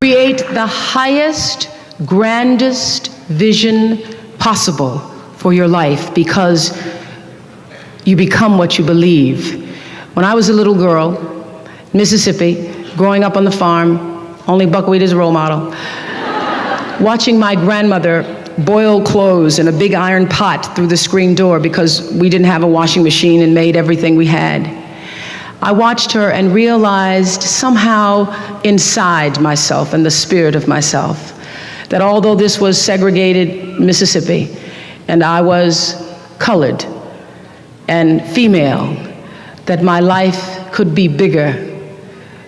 Create the highest, grandest vision possible for your life, because you become what you believe. When I was a little girl, Mississippi, growing up on the farm, only buckwheat is a role model, watching my grandmother boil clothes in a big iron pot through the screen door because we didn't have a washing machine and made everything we had. I watched her and realized somehow inside myself and the spirit of myself that although this was segregated Mississippi and I was colored and female, that my life could be bigger,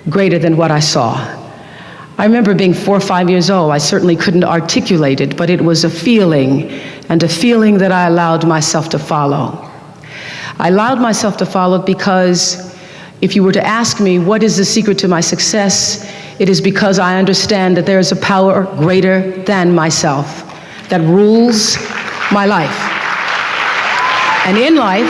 greater than what I saw. I remember being 4 or 5 years old. I certainly couldn't articulate it, but it was a feeling, and a feeling that I allowed myself to follow. I allowed myself to follow because if you were to ask me what is the secret to my success, it is because I understand that there is a power greater than myself that rules my life. And in life,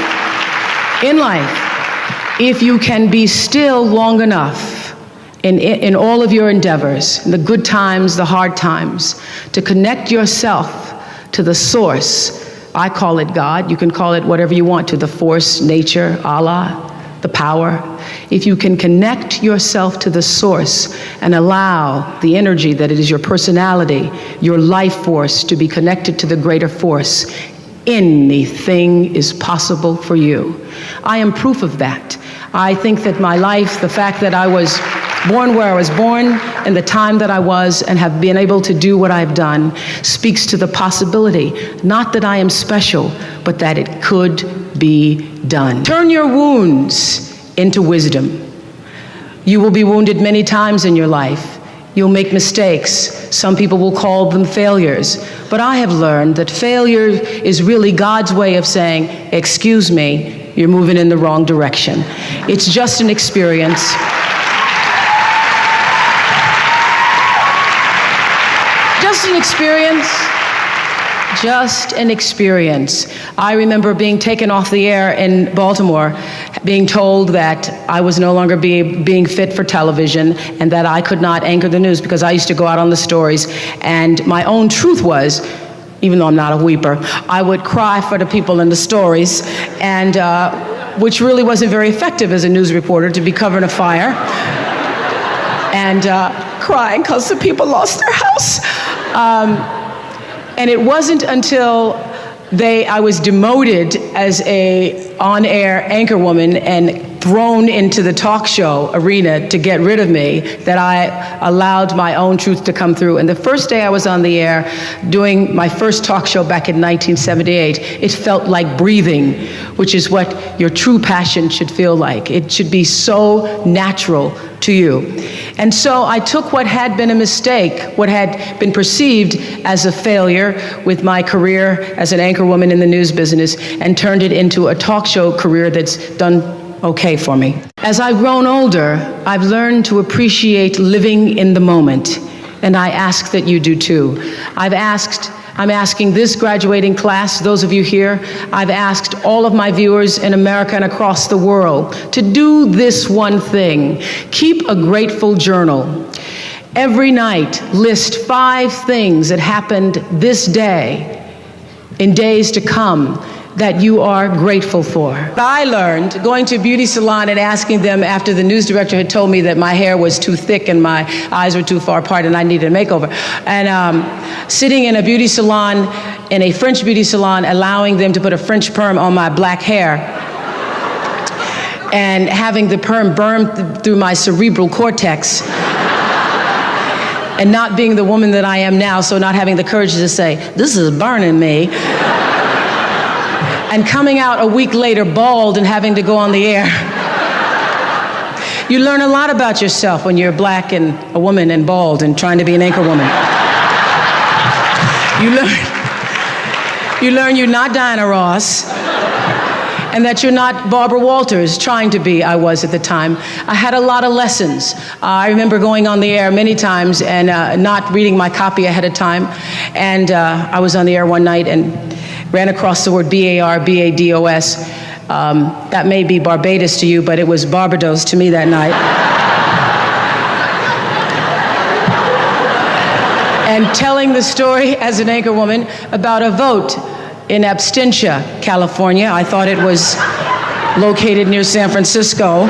if you can be still long enough in all of your endeavors, in the good times, the hard times, to connect yourself to the source, I call it God, you can call it whatever you want, to the force, nature, Allah, the power. If you can connect yourself to the source and allow the energy that it is your personality, your life force, to be connected to the greater force, anything is possible for you. I am proof of that. I think that my life, the fact that I was born where I was born and the time that I was and have been able to do what I've done, speaks to the possibility, not that I am special, but that it could be done. Turn your wounds into wisdom. You will be wounded many times in your life. You'll make mistakes. Some people will call them failures. But I have learned that failure is really God's way of saying, excuse me, you're moving in the wrong direction. It's just an experience. Just an experience. I remember being taken off the air in Baltimore, being told that I was no longer being fit for television and that I could not anchor the news because I used to go out on the stories. And my own truth was, even though I'm not a weeper, I would cry for the people in the stories, and which really wasn't very effective as a news reporter, to be covering a fire and crying because the people lost their house. And it wasn't until I was demoted as a on-air anchor woman and thrown into the talk show arena to get rid of me that I allowed my own truth to come through. And the first day I was on the air doing my first talk show back in 1978, it felt like breathing, which is what your true passion should feel like. It should be so natural to you. And so I took what had been a mistake, what had been perceived as a failure with my career as an anchor woman in the news business, and turned it into a talk show career that's done okay for me. As I've grown older, I've learned to appreciate living in the moment, and I ask that you do too. I'm asking this graduating class, those of you here, I've asked all of my viewers in America and across the world to do this one thing. Keep a grateful journal. Every night, list 5 things that happened this day, in days to come, that you are grateful for. I learned going to a beauty salon and asking them, after the news director had told me that my hair was too thick and my eyes were too far apart and I needed a makeover, and sitting in a beauty salon, in a French beauty salon, allowing them to put a French perm on my black hair and having the perm burn through my cerebral cortex, and not being the woman that I am now, so not having the courage to say, this is burning me, and coming out a week later bald and having to go on the air. You learn a lot about yourself when you're black and a woman and bald and trying to be an anchor woman. You learn you're not Diana Ross, and that you're not Barbara Walters trying to be. I was at the time. I had a lot of lessons. I remember going on the air many times and not reading my copy ahead of time. And I was on the air one night and ran across the word B-A-R-B-A-D-O-S. That may be Barbados to you, but it was Barbados to me that night. and telling the story as an anchor woman about a vote in Absentia, California. I thought it was located near San Francisco.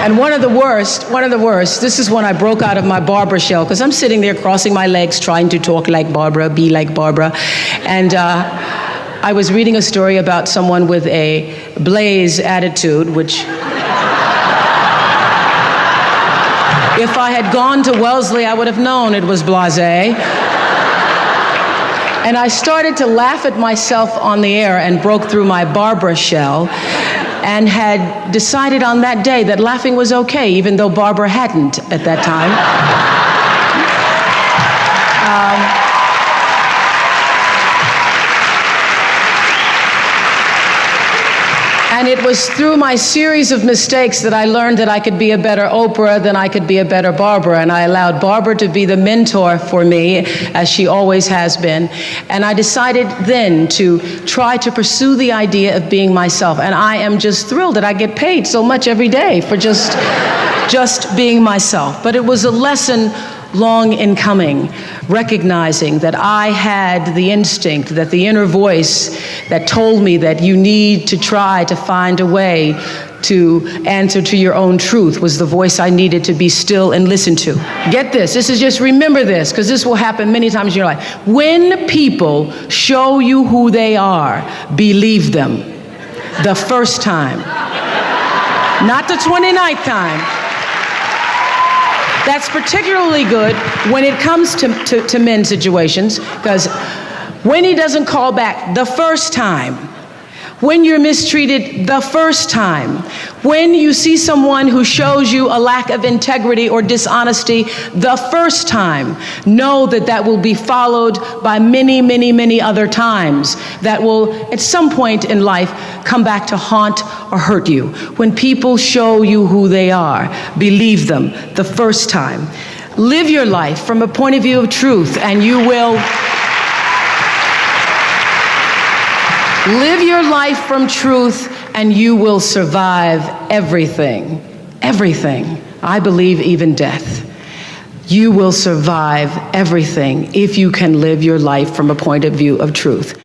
And one of the worst, this is when I broke out of my Barbara shell, because I'm sitting there crossing my legs, trying to talk like Barbara, be like Barbara. And I was reading a story about someone with a blaze attitude, which, if I had gone to Wellesley, I would have known it was blasé. And I started to laugh at myself on the air and broke through my Barbara shell, and had decided on that day that laughing was okay, even though Barbara hadn't at that time. And it was through my series of mistakes that I learned that I could be a better Oprah than I could be a better Barbara. And I allowed Barbara to be the mentor for me, as she always has been. And I decided then to try to pursue the idea of being myself. And I am just thrilled that I get paid so much every day for just being myself. But it was a lesson long in coming, recognizing that I had the instinct, that the inner voice that told me that you need to try to find a way to answer to your own truth was the voice I needed to be still and listen to. Get this is just, remember this, because this will happen many times in your life. When people show you who they are, believe them the first time, not the 29th time. That's particularly good when it comes to men's situations, because when he doesn't call back the first time, when you're mistreated the first time, when you see someone who shows you a lack of integrity or dishonesty the first time, know that that will be followed by many, many, many other times that will, at some point in life, come back to haunt or hurt you. When people show you who they are, believe them the first time. Live your life from a point of view of truth, and you will live your life from truth, and you will survive everything. Everything. I believe even death. You will survive everything if you can live your life from a point of view of truth.